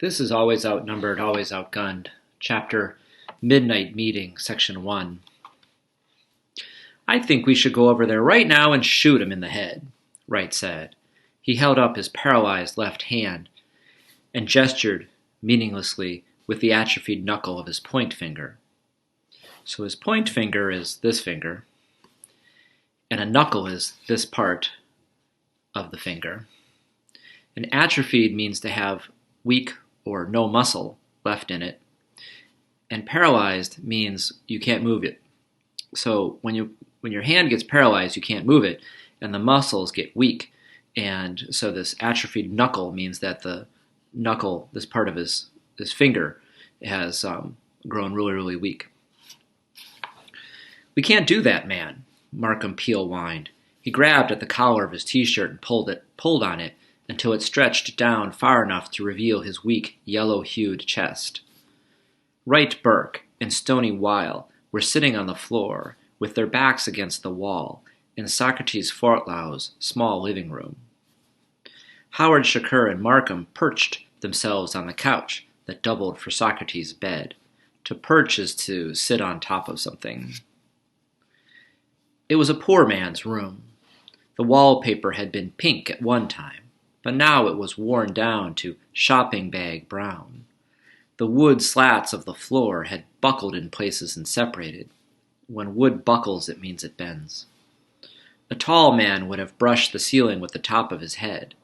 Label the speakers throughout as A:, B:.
A: This is Always Outnumbered, Always Outgunned, Chapter Midnight Meeting, Section 1. "I think we should go over there right now and shoot him in the head," Wright said. He held up his paralyzed left hand and gestured meaninglessly with the atrophied knuckle of his point finger. So his point finger is this finger, and a knuckle is this part of the finger. And atrophied means to have weak or no muscle left in it, and paralyzed means you can't move it. So when your hand gets paralyzed, you can't move it, and the muscles get weak, and so this atrophied knuckle means that the knuckle, this part of his finger, has grown really, really weak. "We can't do that, man," Markham Peel whined. He grabbed at the collar of his t-shirt and pulled on it until it stretched down far enough to reveal his weak, yellow-hued chest. Wright Burke and Stony Weil were sitting on the floor, with their backs against the wall, in Socrates Fortlow's small living room. Howard Shakur and Markham perched themselves on the couch that doubled for Socrates' bed. To perch is to sit on top of something. It was a poor man's room. The wallpaper had been pink at one time, but now it was worn down to shopping bag brown. The wood slats of the floor had buckled in places and separated. When wood buckles, it means it bends. A tall man would have brushed the ceiling with the top of his head.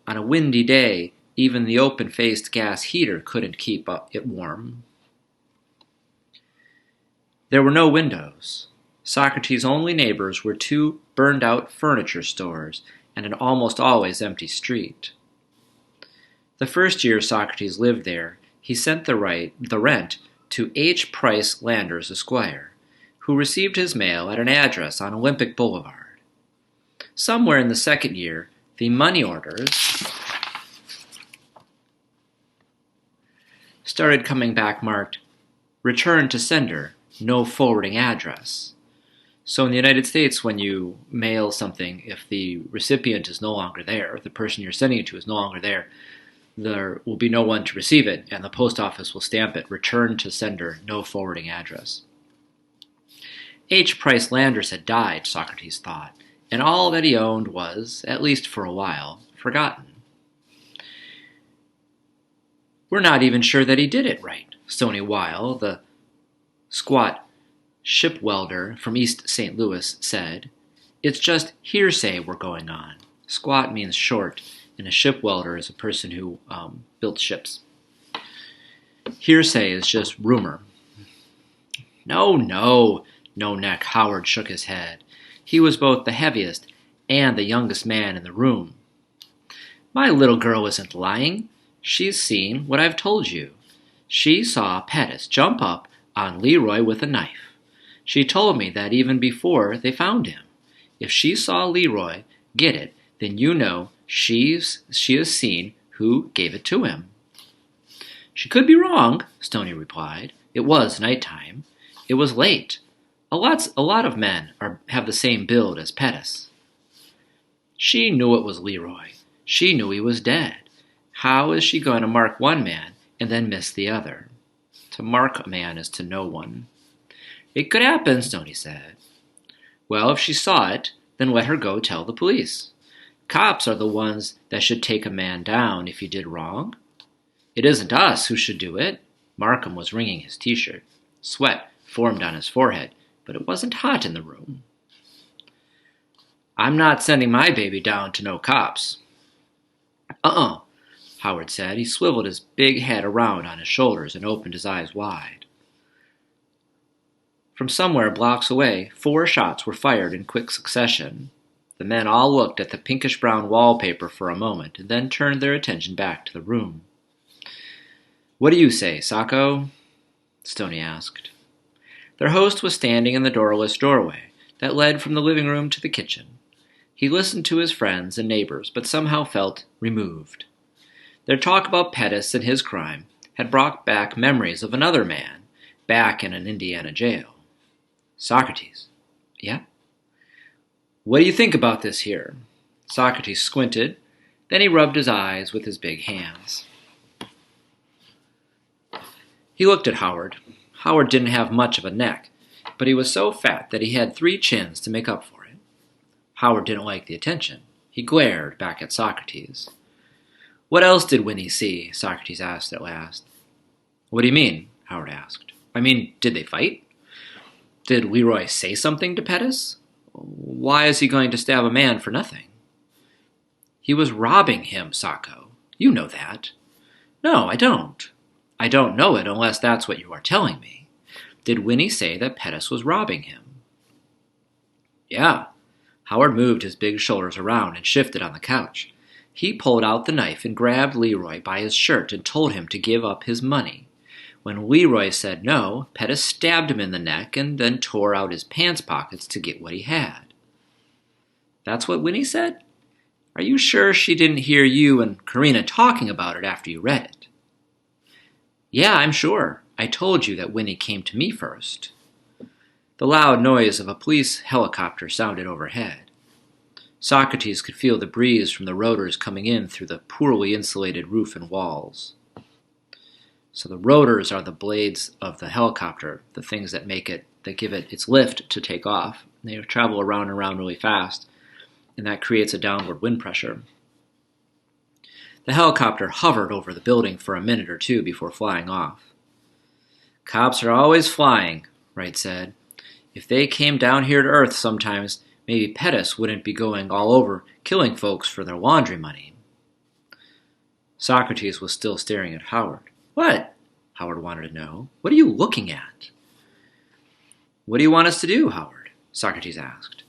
A: On a windy day, even the open-faced gas heater couldn't keep it warm. There were no windows. Socrates' only neighbors were two burned-out furniture stores and an almost always empty street. The first year Socrates lived there, he sent the rent to H. Price Landers, Esquire, who received his mail at an address on Olympic Boulevard. Somewhere in the second year, the money orders started coming back marked, "Return to sender, no forwarding address." So in the United States, when you mail something, if the recipient is no longer there, if the person you're sending it to is no longer there will be no one to receive it, and the post office will stamp it, "Return to sender, no forwarding address." H. Price Landers had died, Socrates thought, and all that he owned was, at least for a while, forgotten. "We're not even sure that he did it right," Stony Weil, the squat ship welder from East St. Louis, said. "It's just hearsay we're going on." Squat means short, and a ship welder is a person who built ships. Hearsay is just rumor. No neck. Howard shook his head. He was both the heaviest and the youngest man in the room. "My little girl isn't lying. She's seen what I've told you. She saw Pettis jump up on Leroy with a knife. She told me that even before they found him. If she saw Leroy get it, then you know she has seen who gave it to him." "She could be wrong," Stoney replied. "It was nighttime. It was late. A lot of men have the same build as Pettis." "She knew it was Leroy. She knew he was dead. How is she going to mark one man and then miss the other?" To mark a man is to know one. "It could happen," Stoney said. "Well, if she saw it, then let her go tell the police. Cops are the ones that should take a man down if he did wrong. It isn't us who should do it." Markham was wringing his t-shirt. Sweat formed on his forehead, but it wasn't hot in the room. "I'm not sending my baby down to no cops." Howard said. He swiveled his big head around on his shoulders and opened his eyes wide. From somewhere blocks away, 4 shots were fired in quick succession. The men all looked at the pinkish-brown wallpaper for a moment and then turned their attention back to the room. "What do you say, Socko?" Stoney asked. Their host was standing in the doorless doorway that led from the living room to the kitchen. He listened to his friends and neighbors, but somehow felt removed. Their talk about Pettis and his crime had brought back memories of another man, back in an Indiana jail. "Socrates." "Yeah?" "What do you think about this here?" Socrates squinted, then he rubbed his eyes with his big hands. He looked at Howard. Howard didn't have much of a neck, but he was so fat that he had 3 chins to make up for it. Howard didn't like the attention. He glared back at Socrates. "What else did Winnie see?" Socrates asked at last. "What do you mean?" Howard asked. "I mean, did they fight? Did Leroy say something to Pettis? Why is he going to stab a man for nothing?" "He was robbing him, Socko. You know that." "No, I don't. I don't know it unless that's what you are telling me. Did Winnie say that Pettis was robbing him?" "Yeah." Howard moved his big shoulders around and shifted on the couch. He pulled out the knife and grabbed Leroy by his shirt and told him to give up his money. When Leroy said no, Pettis stabbed him in the neck and then tore out his pants pockets to get what he had. "That's what Winnie said? Are you sure she didn't hear you and Karina talking about it after you read it?" "Yeah, I'm sure. I told you that Winnie came to me first." The loud noise of a police helicopter sounded overhead. Socrates could feel the breeze from the rotors coming in through the poorly insulated roof and walls. So the rotors are the blades of the helicopter, the things that give it its lift to take off. They travel around and around really fast, and that creates a downward wind pressure. The helicopter hovered over the building for a minute or two before flying off. "Cops are always flying," Wright said. "If they came down here to Earth sometimes, maybe Pettis wouldn't be going all over killing folks for their laundry money." Socrates was still staring at Howard. "What?" Howard wanted to know. "What are you looking at?" "What do you want us to do, Howard?" Socrates asked.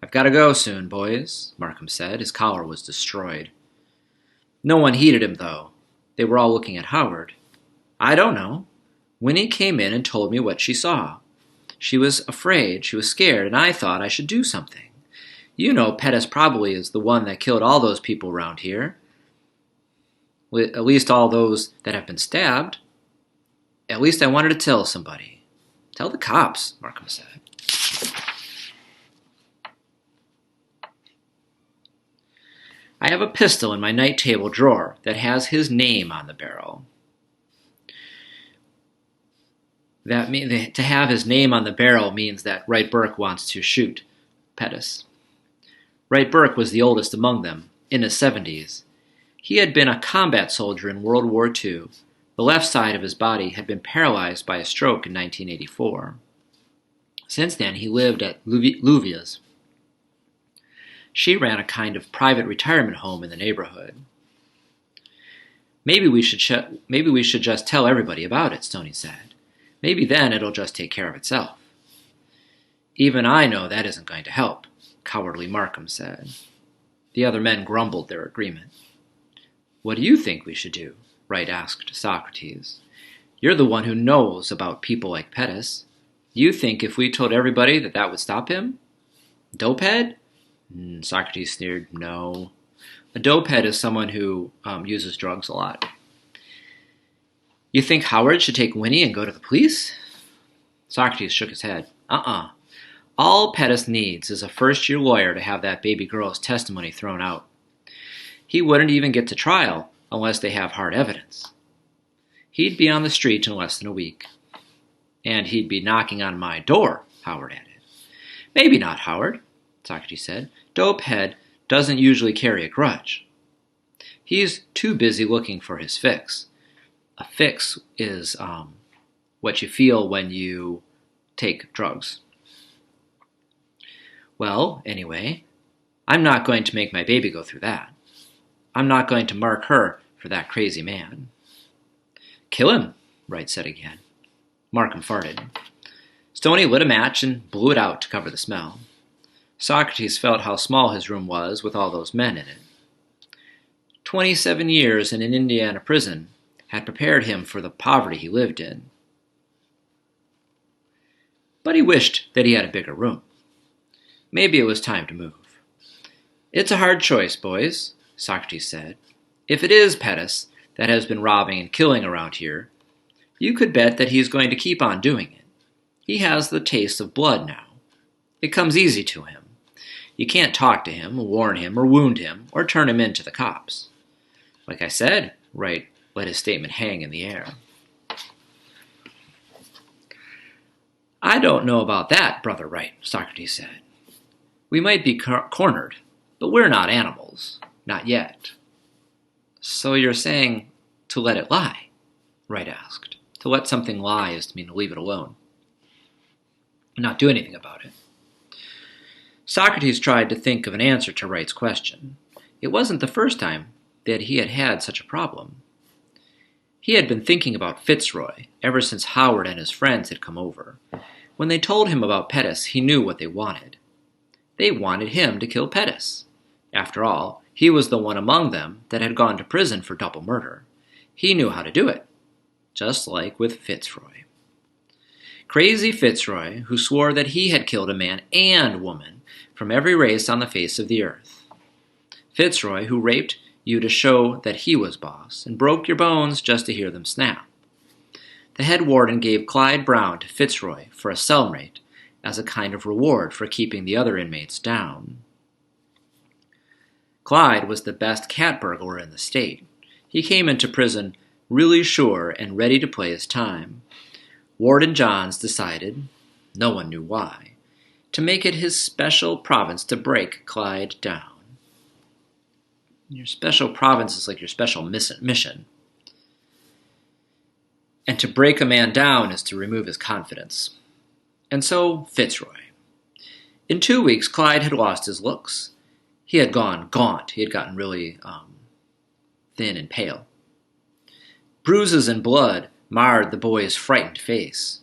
A: "I've got to go soon, boys," Markham said. His collar was destroyed. No one heeded him, though. They were all looking at Howard. "I don't know. Winnie came in and told me what she saw. She was afraid, she was scared, and I thought I should do something. You know Pettis probably is the one that killed all those people around here. At least all those that have been stabbed. At least I wanted to tell somebody." "Tell the cops," Markham said. "I have a pistol in my night table drawer that has his name on the barrel." To have his name on the barrel means that Wright Burke wants to shoot Pettis. Wright Burke was the oldest among them, in his 70s. He had been a combat soldier in World War II. The left side of his body had been paralyzed by a stroke in 1984. Since then, he lived at Luvia's. She ran a kind of private retirement home in the neighborhood. Maybe we should just tell everybody about it," Stoney said. "Maybe then it'll just take care of itself." "Even I know that isn't going to help," cowardly Markham said. The other men grumbled their agreement. "What do you think we should do?" Wright asked Socrates. "You're the one who knows about people like Pettis. You think if we told everybody that would stop him? Dopehead?" Socrates sneered. "No. A dopehead is someone who uses drugs a lot." "You think Howard should take Winnie and go to the police?" Socrates shook his head. All Pettis needs is a first-year lawyer to have that baby girl's testimony thrown out. He wouldn't even get to trial unless they have hard evidence. He'd be on the street in less than a week. And he'd be knocking on my door," Howard added. "Maybe not, Howard," Socrates said. "Dopehead doesn't usually carry a grudge. He's too busy looking for his fix. A fix is what you feel when you take drugs. Well, anyway, I'm not going to make my baby go through that. I'm not going to mark her for that crazy man." "Kill him," Wright said again. Markham farted. Stoney lit a match and blew it out to cover the smell. Socrates felt how small his room was with all those men in it. 27 years in an Indiana prison had prepared him for the poverty he lived in. But he wished that he had a bigger room. Maybe it was time to move. "It's a hard choice, boys," Socrates said. "If it is Pettis that has been robbing and killing around here, you could bet that he's going to keep on doing it. He has the taste of blood now. It comes easy to him. You can't talk to him, warn him, or wound him, or turn him in to the cops. Like I said," Wright let his statement hang in the air. I don't know about that, Brother Wright, Socrates said. We might be cornered, but we're not animals. Not yet. So you're saying to let it lie? Wright asked. To let something lie is to mean to leave it alone. Not do anything about it. Socrates tried to think of an answer to Wright's question. It wasn't the first time that he had had such a problem. He had been thinking about Fitzroy ever since Howard and his friends had come over. When they told him about Pettus, he knew what they wanted. They wanted him to kill Pettus. After all, he was the one among them that had gone to prison for double murder. He knew how to do it, just like with Fitzroy. Crazy Fitzroy, who swore that he had killed a man and woman from every race on the face of the earth. Fitzroy, who raped you to show that he was boss, and broke your bones just to hear them snap. The head warden gave Clyde Brown to Fitzroy for a cellmate as a kind of reward for keeping the other inmates down. Clyde was the best cat burglar in the state. He came into prison really sure and ready to play his time. Warden Johns decided, no one knew why, to make it his special province to break Clyde down. Your special province is like your special mission. And to break a man down is to remove his confidence. And so, Fitzroy. In 2 weeks, Clyde had lost his looks. He had gone gaunt. He had gotten really thin and pale. Bruises and blood marred the boy's frightened face.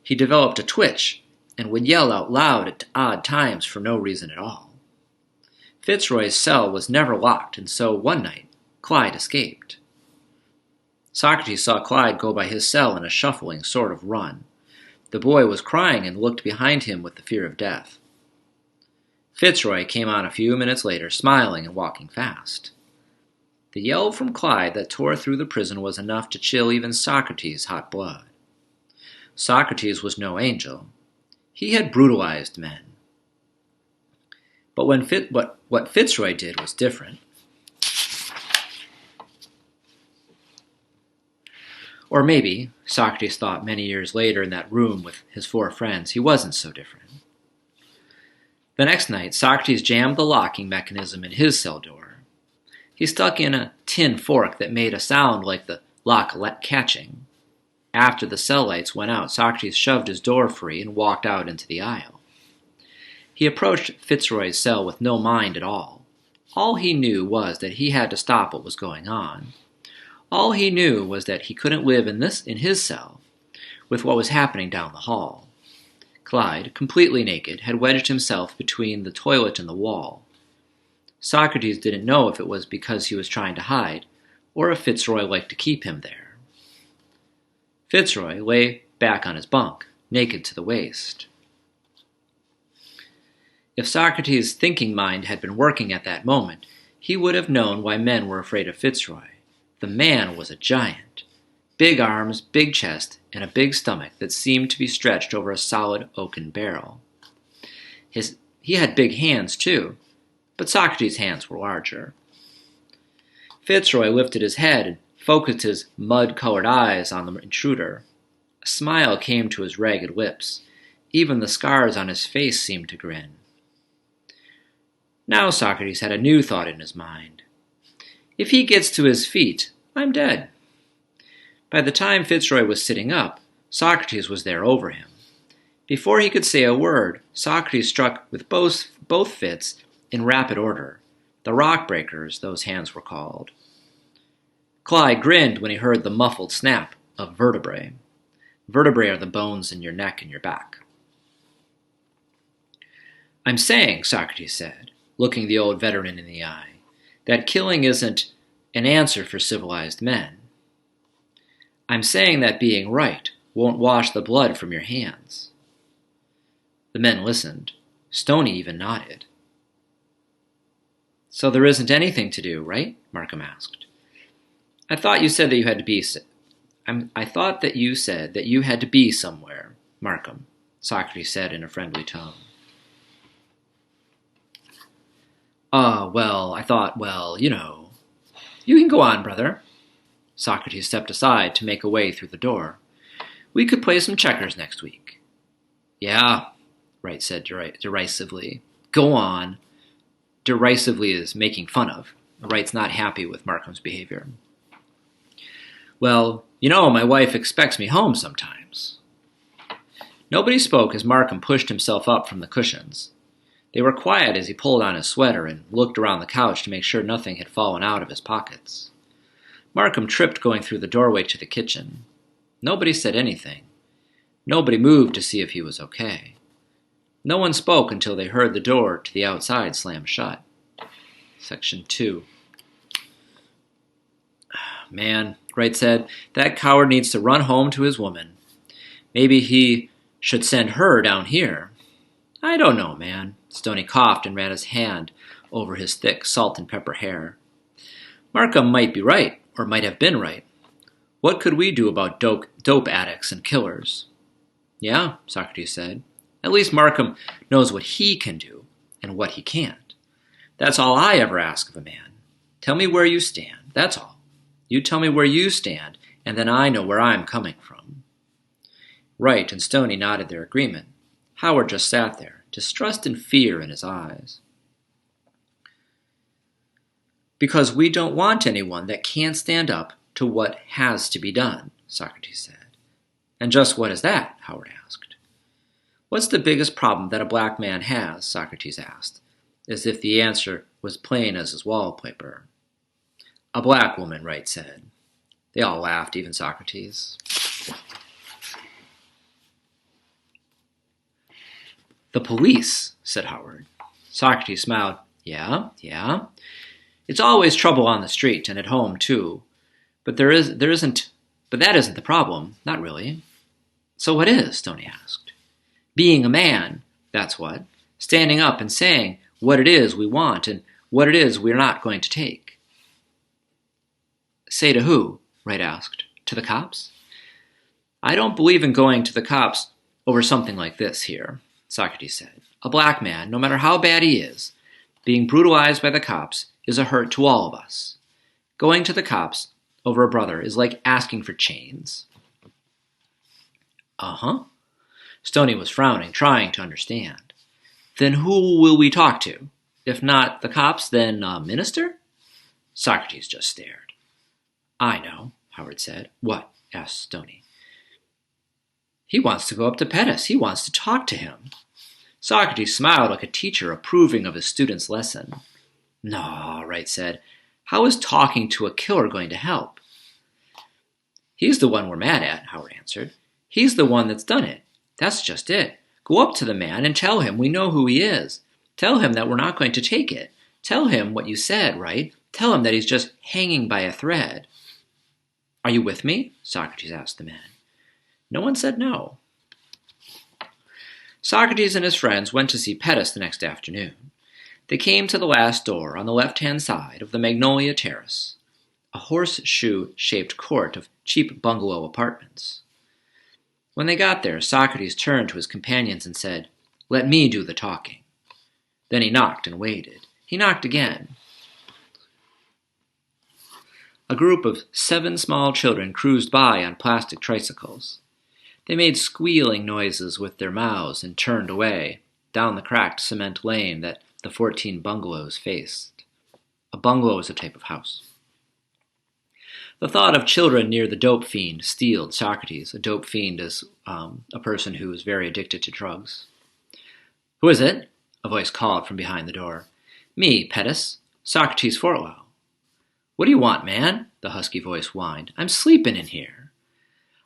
A: He developed a twitch and would yell out loud at odd times for no reason at all. Fitzroy's cell was never locked, and so one night, Clyde escaped. Socrates saw Clyde go by his cell in a shuffling sort of run. The boy was crying and looked behind him with the fear of death. Fitzroy came on a few minutes later, smiling and walking fast. The yell from Clyde that tore through the prison was enough to chill even Socrates' hot blood. Socrates was no angel. He had brutalized men. But what Fitzroy did was different. Or maybe, Socrates thought many years later in that room with his 4 friends, he wasn't so different. The next night, Socrates jammed the locking mechanism in his cell door. He stuck in a tin fork that made a sound like the lock catching. After the cell lights went out, Socrates shoved his door free and walked out into the aisle. He approached Fitzroy's cell with no mind at all. All he knew was that he had to stop what was going on. All he knew was that he couldn't live in his cell with what was happening down the hall. Clyde, completely naked, had wedged himself between the toilet and the wall. Socrates didn't know if it was because he was trying to hide, or if Fitzroy liked to keep him there. Fitzroy lay back on his bunk, naked to the waist. If Socrates' thinking mind had been working at that moment, he would have known why men were afraid of Fitzroy. The man was a giant. Big arms, big chest, and a big stomach that seemed to be stretched over a solid oaken barrel. He had big hands, too, but Socrates' hands were larger. Fitzroy lifted his head and focused his mud-colored eyes on the intruder. A smile came to his ragged lips. Even the scars on his face seemed to grin. Now Socrates had a new thought in his mind. If he gets to his feet, I'm dead. By the time Fitzroy was sitting up, Socrates was there over him. Before he could say a word, Socrates struck with both Fitz in rapid order. The rock breakers, those hands were called. Clyde grinned when he heard the muffled snap of vertebrae. Vertebrae are the bones in your neck and your back. I'm saying, Socrates said, looking the old veteran in the eye, that killing isn't an answer for civilized men. I'm saying that being right won't wash the blood from your hands. The men listened. Stoney even nodded. So there isn't anything to do, right? Markham asked. I thought you said that you had to be somewhere, Markham, Socrates said in a friendly tone. You can go on, brother. Socrates stepped aside to make a way through the door. We could play some checkers next week. Yeah, Wright said derisively. Go on. Derisively is making fun of. Wright's not happy with Markham's behavior. Well, my wife expects me home sometimes. Nobody spoke as Markham pushed himself up from the cushions. They were quiet as he pulled on his sweater and looked around the couch to make sure nothing had fallen out of his pockets. Markham tripped going through the doorway to the kitchen. Nobody said anything. Nobody moved to see if he was okay. No one spoke until they heard the door to the outside slam shut. Section 2. Man, Wright said, that coward needs to run home to his woman. Maybe he should send her down here. I don't know, man. Stoney coughed and ran his hand over his thick salt and pepper hair. Markham might be right, or might have been right. What could we do about dope addicts and killers? Yeah, Socrates said. At least Markham knows what he can do and what he can't. That's all I ever ask of a man. Tell me where you stand, that's all. You tell me where you stand, and then I know where I'm coming from. Wright and Stoney nodded their agreement. Howard just sat there, distrust and fear in his eyes. Because we don't want anyone that can't stand up to what has to be done, Socrates said. And just what is that? Howard asked. What's the biggest problem that a black man has? Socrates asked, as if the answer was plain as his wallpaper. A black woman, Wright said. They all laughed, even Socrates. The police, said Howard. Socrates smiled. Yeah. It's always trouble on the street and at home, too. But that isn't the problem, not really. So what is? Stoney asked. Being a man, that's what. Standing up and saying what it is we want and what it is we're not going to take. Say to who? Wright asked. To the cops? I don't believe in going to the cops over something like this here, Socrates said. A black man, no matter how bad he is, being brutalized by the cops is a hurt to all of us. Going to the cops over a brother is like asking for chains. Uh-huh. Stoney was frowning, trying to understand. Then who will we talk to? If not the cops, then a minister? Socrates just stared. I know, Howard said. What? Asked Stoney. He wants to go up to Pettis. He wants to talk to him. Socrates smiled like a teacher approving of his student's lesson. No, Wright said. How is talking to a killer going to help? He's the one we're mad at, Howard answered. He's the one that's done it. That's just it. Go up to the man and tell him we know who he is. Tell him that we're not going to take it. Tell him what you said, Wright? Tell him that he's just hanging by a thread. Are you with me? Socrates asked the man. No one said no. Socrates and his friends went to see Pettis the next afternoon. They came to the last door on the left-hand side of the Magnolia Terrace, a horseshoe-shaped court of cheap bungalow apartments. When they got there, Socrates turned to his companions and said, Let me do the talking. Then he knocked and waited. He knocked again. A group of 7 small children cruised by on plastic tricycles. They made squealing noises with their mouths and turned away, down the cracked cement lane that the 14 bungalows faced. A bungalow is a type of house. The thought of children near the dope fiend steeled Socrates. A dope fiend is a person who is very addicted to drugs. Who is it? A voice called from behind the door. Me, Pettis. Socrates Fortwell. What do you want, man? The husky voice whined. I'm sleeping in here.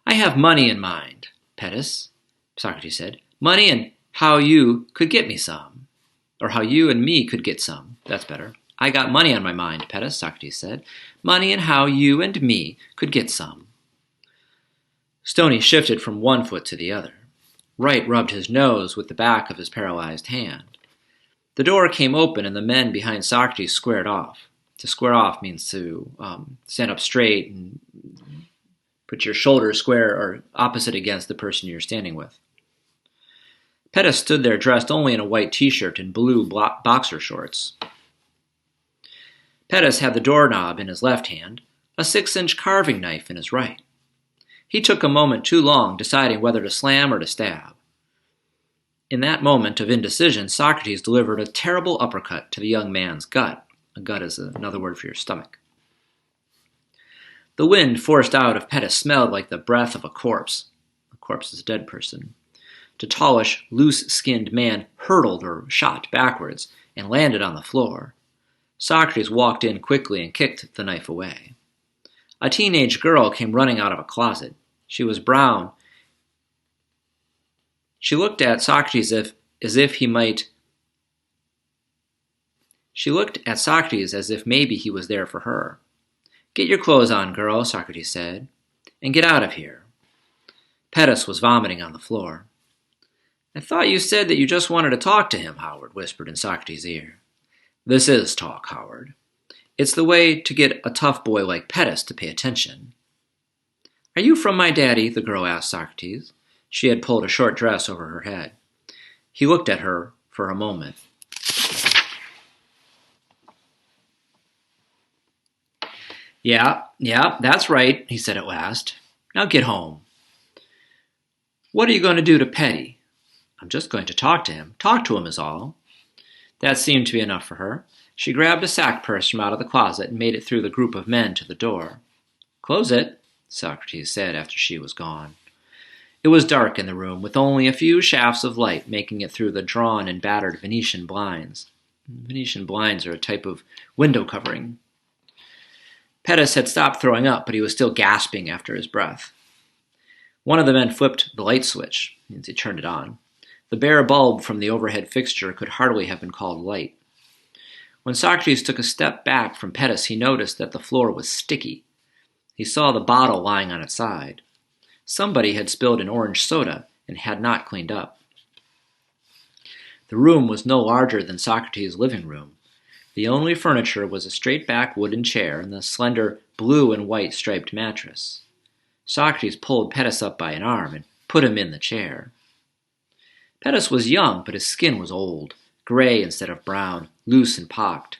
A: I have money in mind, Pettis, Socrates said. Money and how you could get me some. Or how you and me could get some. That's better. I got money on my mind, Pettis, Socrates said. Money and how you and me could get some. Stoney shifted from one foot to the other. Wright rubbed his nose with the back of his paralyzed hand. The door came open and the men behind Socrates squared off. To square off means to stand up straight and put your shoulders square or opposite against the person you're standing with. Pettis stood there dressed only in a white t-shirt and blue boxer shorts. Pettis had the doorknob in his left hand, a 6-inch carving knife in his right. He took a moment too long deciding whether to slam or to stab. In that moment of indecision, Socrates delivered a terrible uppercut to the young man's gut. A gut is another word for your stomach. The wind forced out of Pettus smelled like the breath of a corpse. A corpse is a dead person. The tallish, loose-skinned man hurtled or shot backwards and landed on the floor. Socrates walked in quickly and kicked the knife away. A teenage girl came running out of a closet. She was brown. She looked at Socrates as if maybe he was there for her. "Get your clothes on, girl," Socrates said, "and get out of here." Pettus was vomiting on the floor. "I thought you said that you just wanted to talk to him," Howard whispered in Socrates' ear. "This is talk, Howard. It's the way to get a tough boy like Pettus to pay attention." "Are you from my daddy?" the girl asked Socrates. She had pulled a short dress over her head. He looked at her for a moment. Yeah, that's right," he said at last. "Now get home." "What are you going to do to Petty?" "I'm just going to talk to him. Talk to him is all." That seemed to be enough for her. She grabbed a sack purse from out of the closet and made it through the group of men to the door. "Close it," Socrates said after she was gone. It was dark in the room, with only a few shafts of light making it through the drawn and battered Venetian blinds. Venetian blinds are a type of window covering. Pettus had stopped throwing up, but he was still gasping after his breath. One of the men flipped the light switch as he turned it on. The bare bulb from the overhead fixture could hardly have been called light. When Socrates took a step back from Pettus, he noticed that the floor was sticky. He saw the bottle lying on its side. Somebody had spilled an orange soda and had not cleaned up. The room was no larger than Socrates' living room. The only furniture was a straight-back wooden chair and the slender blue and white striped mattress. Socrates pulled Pettus up by an arm and put him in the chair. Pettus was young, but his skin was old, gray instead of brown, loose and pocked.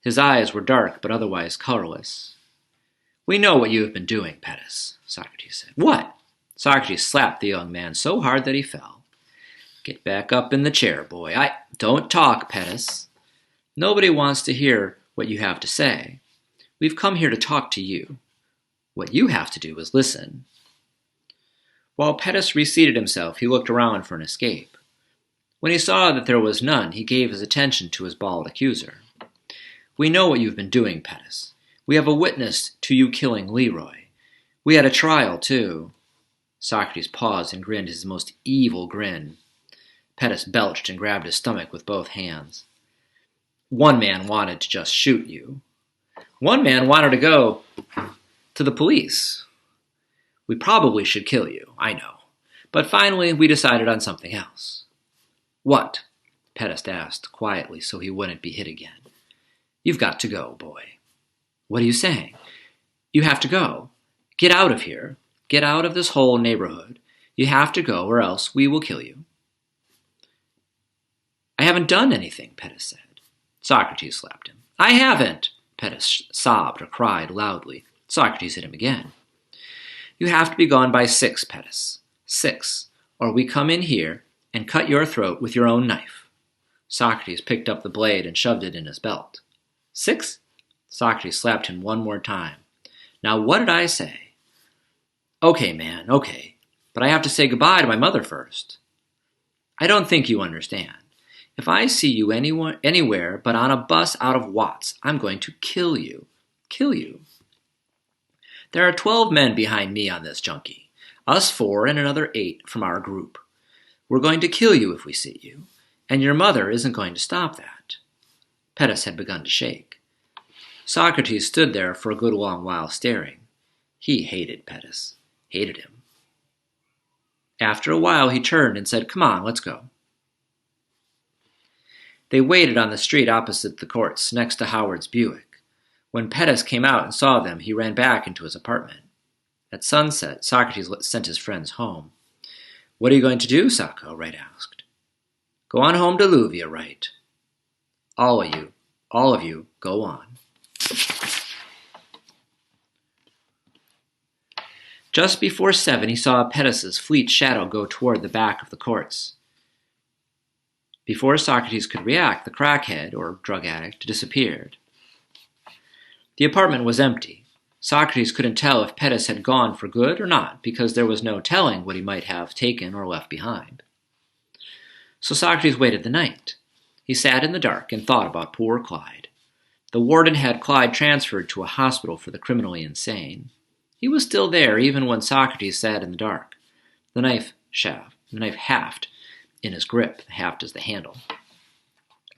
A: His eyes were dark, but otherwise colorless. "We know what you have been doing, Pettus," Socrates said. "What?" Socrates slapped the young man so hard that he fell. "Get back up in the chair, boy. Don't talk, Pettus. Nobody wants to hear what you have to say. We've come here to talk to you. What you have to do is listen." While Pettus reseated himself, he looked around for an escape. When he saw that there was none, he gave his attention to his bald accuser. "We know what you've been doing, Pettus. We have a witness to you killing Leroy. We had a trial, too." Socrates paused and grinned his most evil grin. Pettus belched and grabbed his stomach with both hands. "One man wanted to just shoot you. One man wanted to go to the police. We probably should kill you, I know. But finally, we decided on something else." "What?" Pettus asked quietly so he wouldn't be hit again. "You've got to go, boy." "What are you saying?" "You have to go. Get out of here. Get out of this whole neighborhood. You have to go, or else we will kill you." "I haven't done anything," Pettus said. Socrates slapped him. "I haven't!" Pettus sobbed or cried loudly. Socrates hit him again. "You have to be gone by 6, Pettus. 6, or we come in here and cut your throat with your own knife." Socrates picked up the blade and shoved it in his belt. 6? Socrates slapped him one more time. "Now what did I say?" "Okay, man, okay. But I have to say goodbye to my mother first." "I don't think you understand. If I see you anywhere but on a bus out of Watts, I'm going to kill you. Kill you. There are 12 men behind me on this junkie. Us 4 and another 8 from our group. We're going to kill you if we see you. And your mother isn't going to stop that." Pettus had begun to shake. Socrates stood there for a good long while staring. He hated Pettus. Hated him. After a while he turned and said, "Come on, let's go." They waited on the street opposite the courts, next to Howard's Buick. When Pettus came out and saw them, he ran back into his apartment. At sunset, Socrates sent his friends home. "What are you going to do, Socko?" Wright asked. "Go on home to Luvia, Wright. All of you, go on." Just before 7, he saw Pettus's fleet shadow go toward the back of the courts. Before Socrates could react, the crackhead, or drug addict, disappeared. The apartment was empty. Socrates couldn't tell if Pettis had gone for good or not, because there was no telling what he might have taken or left behind. So Socrates waited the night. He sat in the dark and thought about poor Clyde. The warden had Clyde transferred to a hospital for the criminally insane. He was still there even when Socrates sat in the dark, the knife haft in his grip, haft is the handle.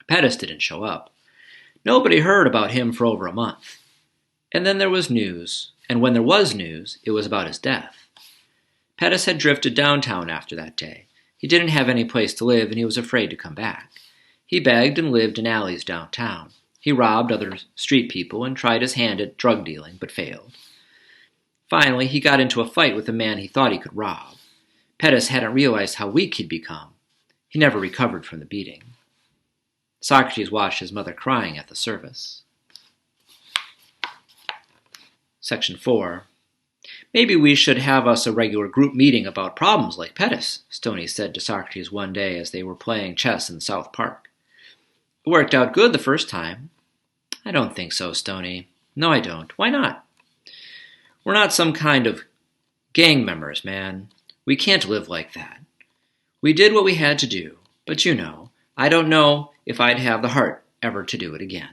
A: Pettis didn't show up. Nobody heard about him for over a month. And then there was news, and when there was news, it was about his death. Pettis had drifted downtown after that day. He didn't have any place to live, and he was afraid to come back. He begged and lived in alleys downtown. He robbed other street people and tried his hand at drug dealing, but failed. Finally, he got into a fight with a man he thought he could rob. Pettis hadn't realized how weak he'd become. He never recovered from the beating. Socrates watched his mother crying at the service. Section 4. Maybe we should have us a regular group meeting about problems like Pettis, Stoney said to Socrates one day as they were playing chess in South Park. It worked out good the first time. I don't think so, Stoney. No, I don't. Why not? We're not some kind of gang members, man. We can't live like that. We did what we had to do, but I don't know if I'd have the heart ever to do it again.